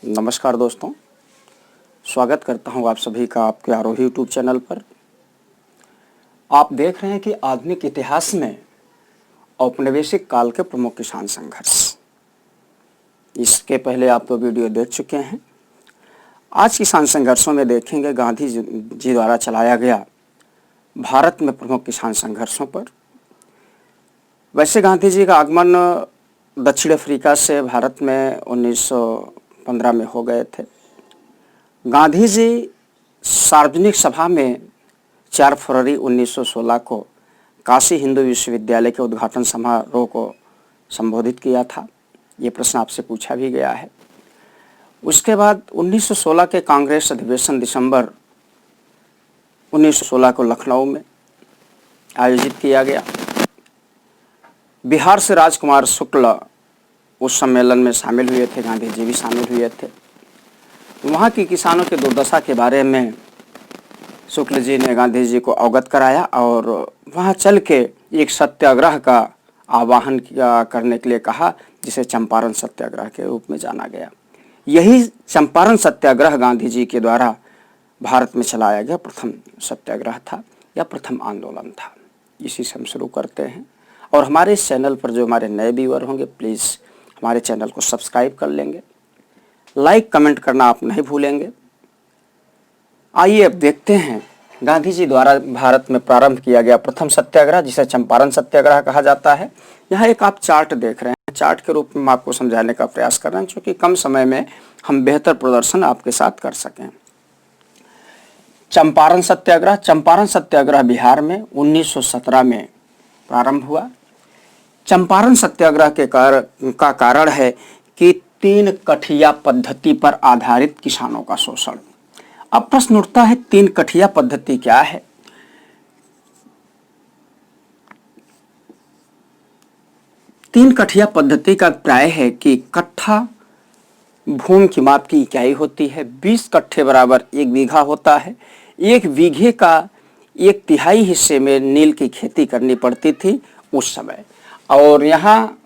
नमस्कार दोस्तों, स्वागत करता हूं आप सभी का आपके आरोही यूट्यूब चैनल पर। आप देख रहे हैं कि आधुनिक इतिहास में औपनिवेशिक काल के प्रमुख किसान संघर्ष। इसके पहले आप तो वीडियो देख चुके हैं। आज किसान संघर्षों में देखेंगे गांधी जी द्वारा चलाया गया भारत में प्रमुख किसान संघर्षों पर। वैसे गांधी जी का आगमन दक्षिण अफ्रीका से भारत में 1915 में हो गए थे। गांधी जी सार्वजनिक सभा में 4 फरवरी 1916 को काशी हिंदू विश्वविद्यालय के उद्घाटन समारोह को संबोधित किया था। ये प्रश्न आपसे पूछा भी गया है। उसके बाद 1916 के कांग्रेस अधिवेशन दिसंबर 1916 को लखनऊ में आयोजित किया गया। बिहार से राजकुमार शुक्ल उस सम्मेलन में शामिल हुए थे, गांधी जी भी शामिल हुए थे। वहाँ की किसानों के दुर्दशा के बारे में शुक्ल जी ने गांधी जी को अवगत कराया और वहाँ चल के एक सत्याग्रह का आह्वान करने के लिए कहा, जिसे चंपारण सत्याग्रह के रूप में जाना गया। यही चंपारण सत्याग्रह गांधी जी के द्वारा भारत में चलाया गया प्रथम सत्याग्रह था या प्रथम आंदोलन था। इसी से हम शुरू करते हैं। और हमारे इस चैनल पर जो हमारे नए व्यूअर होंगे, प्लीज़ हमारे चैनल को सब्सक्राइब कर लेंगे, लाइक कमेंट करना आप नहीं भूलेंगे। आइए अब देखते हैं गांधी जी द्वारा भारत में प्रारंभ किया गया प्रथम सत्याग्रह, जिसे चंपारण सत्याग्रह कहा जाता है। यहाँ एक आप चार्ट देख रहे हैं। चार्ट के रूप में मैं आपको समझाने का प्रयास कर रहा हूँ, क्योंकि कम समय में हम बेहतर प्रदर्शन आपके साथ कर सकें। चंपारण सत्याग्रह बिहार में 1917 में प्रारंभ हुआ। चंपारण सत्याग्रह का कारण है कि 3 कठिया पद्धति पर आधारित किसानों का शोषण। अब प्रश्न उठता है, 3 कठिया पद्धति क्या है? 3 कठिया पद्धति का प्राय है कि कट्ठा भूमि की माप की इकाई होती है। 20 कट्ठे बराबर 1 बीघा होता है। 1 बीघे का 1/3 हिस्से में नील की खेती करनी पड़ती थी उस समय। और यहाँ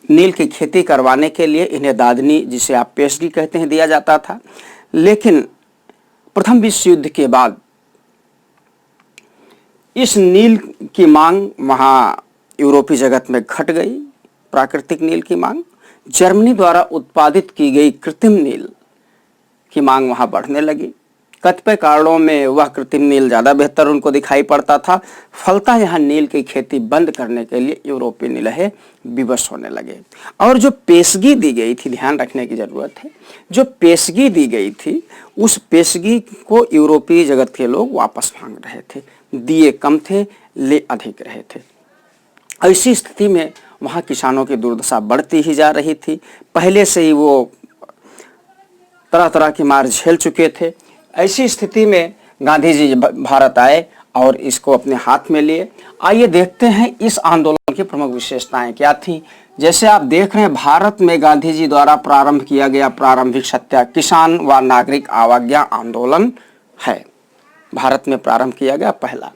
नील की खेती करवाने के लिए इन्हें दादनी, जिसे आप पेशगी कहते हैं, दिया जाता था। लेकिन प्रथम विश्व युद्ध के बाद इस नील की मांग वहाँ यूरोपीय जगत में घट गई। प्राकृतिक नील की मांग, जर्मनी द्वारा उत्पादित की गई कृत्रिम नील की मांग वहाँ बढ़ने लगी। कतिपय कारणों में वह कृत्रिम नील ज़्यादा बेहतर उनको दिखाई पड़ता था। फलतः यहाँ नील की खेती बंद करने के लिए यूरोपीय नीलहे विवश होने लगे। और जो पेशगी दी गई थी, ध्यान रखने की ज़रूरत है, जो पेशगी दी गई थी उस पेशगी को यूरोपीय जगत के लोग वापस मांग रहे थे। दिए कम थे, ले अधिक रहे थे। ऐसी स्थिति में वहाँ किसानों की दुर्दशा बढ़ती ही जा रही थी। पहले से ही वो तरह तरह की मार झेल चुके थे। ऐसी स्थिति में गांधी जी भारत आए और इसको अपने हाथ में लिए। आइए देखते हैं इस आंदोलन की प्रमुख विशेषताएं क्या थी। जैसे आप देख रहे हैं, भारत में गांधी जी द्वारा प्रारंभ किया गया प्रारंभिक किसान व नागरिक अवज्ञा आंदोलन है। भारत में प्रारंभ किया गया पहला।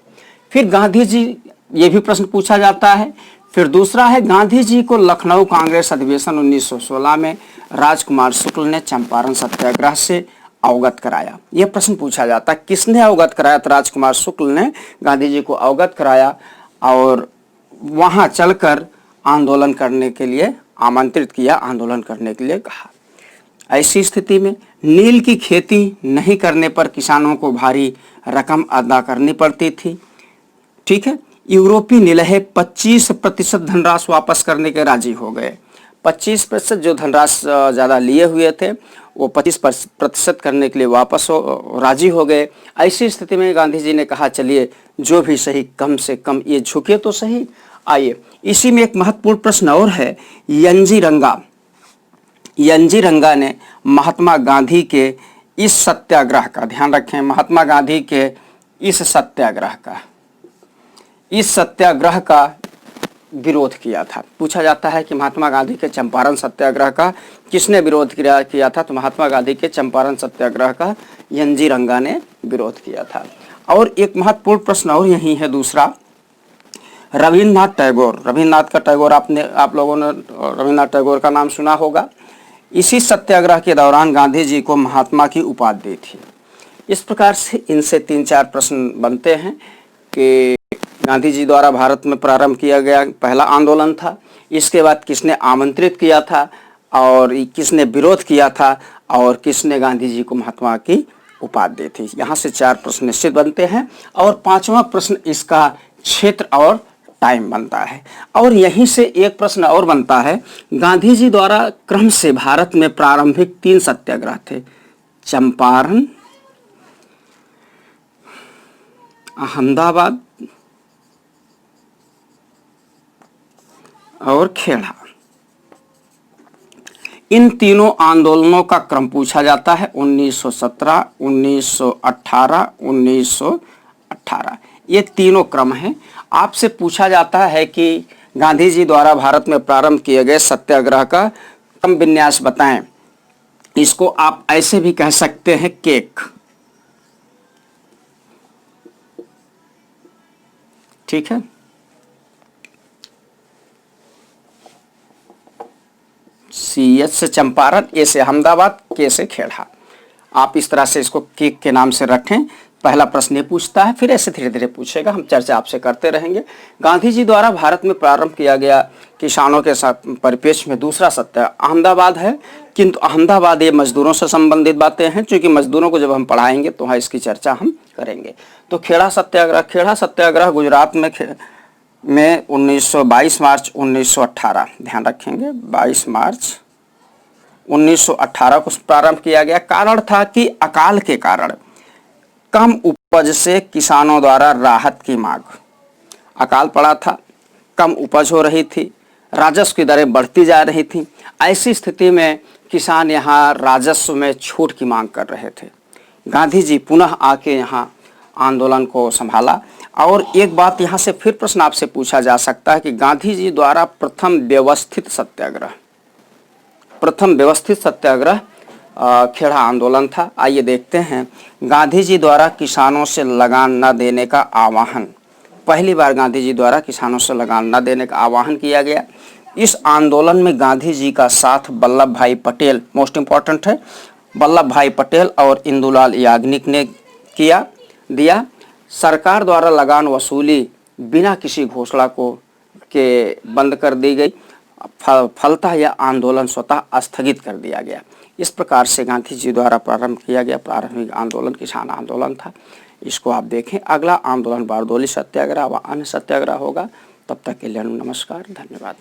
फिर गांधी जी, ये भी प्रश्न पूछा जाता है। फिर दूसरा है, गांधी जी को लखनऊ कांग्रेस अधिवेशन 1916 में राजकुमार शुक्ल ने चंपारण सत्याग्रह से अवगत कराया। यह प्रश्न पूछा जाता है, किसने अवगत कराया? तो राजकुमार शुक्ल ने गांधी जी को अवगत कराया और वहां चलकर आंदोलन करने के लिए आमंत्रित किया, आंदोलन करने के लिए कहा। ऐसी स्थिति में नील की खेती नहीं करने पर किसानों को भारी रकम अदा करनी पड़ती थी। ठीक है, यूरोपीय नीलहे 25% धनराशि वापस करने के राजी हो गए। 25% जो धनराशि ज़्यादा लिए हुए थे वो 25% करने के लिए वापस राजी हो गए। ऐसी स्थिति में गांधी जी ने कहा, चलिए जो भी सही, कम से कम ये झुके तो सही। आइए, इसी में एक महत्वपूर्ण प्रश्न और है। यंजी रंगा ने महात्मा गांधी के इस सत्याग्रह का, ध्यान रखें, महात्मा गांधी के इस सत्याग्रह का विरोध किया था। पूछा जाता है कि महात्मा गांधी के चंपारण सत्याग्रह का किसने विरोध किया था? तो महात्मा गांधी के चंपारण सत्याग्रह का यंजी रंगा ने विरोध किया था। और एक महत्वपूर्ण प्रश्न और यही है दूसरा, रविन्द्रनाथ टैगोर। आप लोगों ने रविन्द्रनाथ टैगोर का नाम सुना होगा। इसी सत्याग्रह के दौरान गांधी जी को महात्मा की उपाधि दी थी। इस प्रकार से इनसे 3-4 प्रश्न बनते हैं कि गांधी जी द्वारा भारत में प्रारंभ किया गया पहला आंदोलन था, इसके बाद किसने आमंत्रित किया था और किसने विरोध किया था और किसने गांधी जी को महात्मा की उपाधि दी थी। यहाँ से 4 प्रश्न निश्चित बनते हैं और 5वां प्रश्न इसका क्षेत्र और टाइम बनता है। और यहीं से एक प्रश्न और बनता है, गांधी जी द्वारा क्रम से भारत में प्रारंभिक 3 सत्याग्रह थे, चंपारण, अहमदाबाद और खेड़ा। इन तीनों आंदोलनों का क्रम पूछा जाता है 1917, 1918, 1918। ये तीनों क्रम हैं। आपसे पूछा जाता है कि गांधी जी द्वारा भारत में प्रारंभ किए गए सत्याग्रह का क्रम विन्यास बताएं। इसको आप ऐसे भी कह सकते हैं केक, ठीक है। CH से चंपारण, A से अहमदाबाद, K से खेड़ा। आप इस तरह से इसको केक के नाम से रखें। पहला प्रश्न ये पूछता है, फिर ऐसे धीरे धीरे पूछेगा, हम चर्चा आपसे करते रहेंगे। गांधी जी द्वारा भारत में प्रारंभ किया गया किसानों के परिप्रेक्ष्य में दूसरा सत्याग्रह अहमदाबाद है, किंतु अहमदाबाद ये मजदूरों से संबंधित बातें हैं, क्योंकि मजदूरों को जब हम पढ़ाएंगे तो वहाँ इसकी चर्चा हम करेंगे। तो खेड़ा सत्याग्रह गुजरात में 22 मार्च 1918, ध्यान रखेंगे 22 मार्च 1918 को प्रारंभ किया गया। कारण था कि अकाल के कारण कम उपज से किसानों द्वारा राहत की मांग। अकाल पड़ा था, कम उपज हो रही थी, राजस्व की दरें बढ़ती जा रही थी। ऐसी स्थिति में किसान यहाँ राजस्व में छूट की मांग कर रहे थे। गांधी जी पुनः आके यहाँ आंदोलन को संभाला। और एक बात यहाँ से फिर प्रश्न आपसे पूछा जा सकता है कि गांधी जी द्वारा प्रथम व्यवस्थित सत्याग्रह खेड़ा आंदोलन था। आइए देखते हैं। गांधी जी द्वारा किसानों से लगान न देने का आह्वान, पहली बार गांधी जी द्वारा किसानों से लगान न देने का आह्वान किया गया। इस आंदोलन में गांधी जी का साथ वल्लभ भाई पटेल, मोस्ट इम्पॉर्टेंट है, वल्लभ भाई पटेल और इंदुलाल याग्निक ने दिया। सरकार द्वारा लगान वसूली बिना किसी घोषणा के बंद कर दी गई। फलतः यह आंदोलन स्वतः स्थगित कर दिया गया। इस प्रकार से गांधी जी द्वारा प्रारंभ किया गया प्रारंभिक आंदोलन किसान आंदोलन था। इसको आप देखें। अगला आंदोलन बारडोली सत्याग्रह व अन्य सत्याग्रह होगा। तब तक के लिए नमस्कार, धन्यवाद।